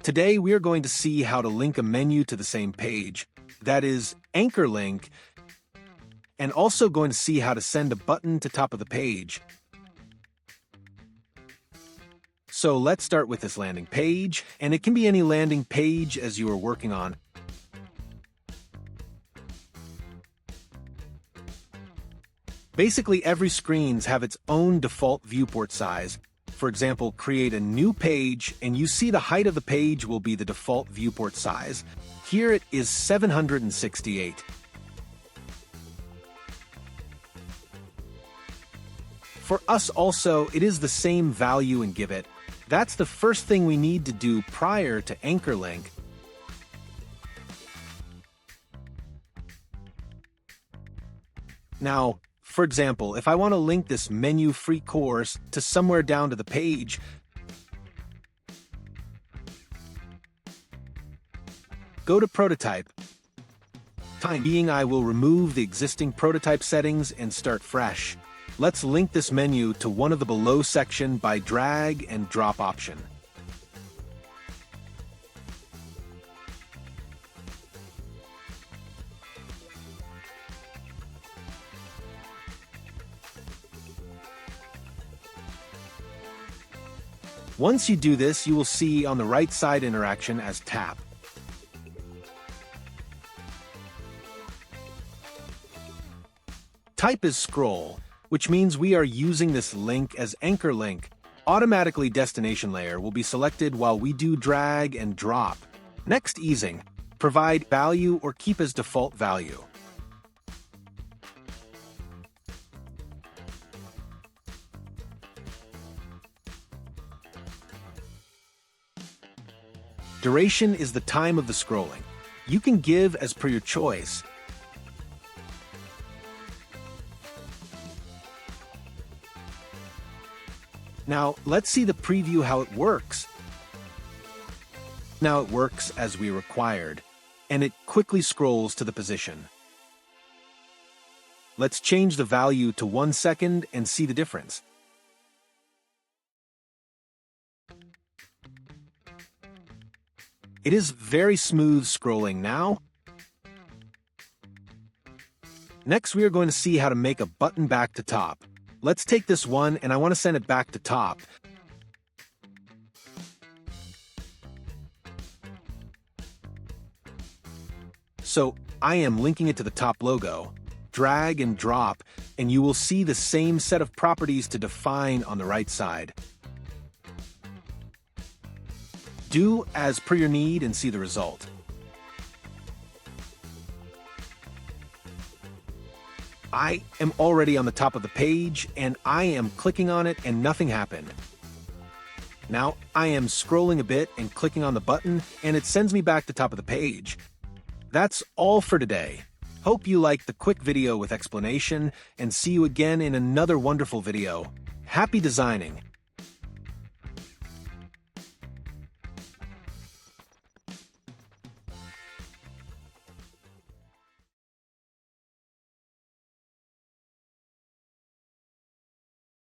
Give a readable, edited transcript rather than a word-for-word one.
Today we are going to see how to link a menu to the same page, that is, anchor link, and also going to see how to send a button to top of the page. So let's start with this landing page, and it can be any landing page as you are working on. Basically, every screens have its own default viewport size. For example, create a new page, and you see the height of the page will be the default viewport size. Here it is 768. For us also, it is the same value and give it. That's the first thing we need to do prior to anchor link. Now, for example, if I want to link this menu-free course to somewhere down to the page, go to Prototype. Time being, I will remove the existing prototype settings and start fresh. Let's link this menu to one of the below section by drag and drop option. Once you do this, you will see on the right side interaction as tap. Type is scroll, which means we are using this link as anchor link. Automatically destination layer will be selected while we do drag and drop. Next, easing. Provide value or keep as default value. Duration is the time of the scrolling. You can give as per your choice. Now, let's see the preview how it works. Now it works as we required, and it quickly scrolls to the position. Let's change the value to 1 second and see the difference. It is very smooth scrolling now. Next, we are going to see how to make a button back to top. Let's take this one, and I want to send it back to top. So I am linking it to the top logo. Drag and drop, and you will see the same set of properties to define on the right side. Do as per your need and see the result. I am already on the top of the page, and I am clicking on it and nothing happened. Now I am scrolling a bit and clicking on the button, and it sends me back to top of the page. That's all for today. Hope you liked the quick video with explanation, and see you again in another wonderful video. Happy designing!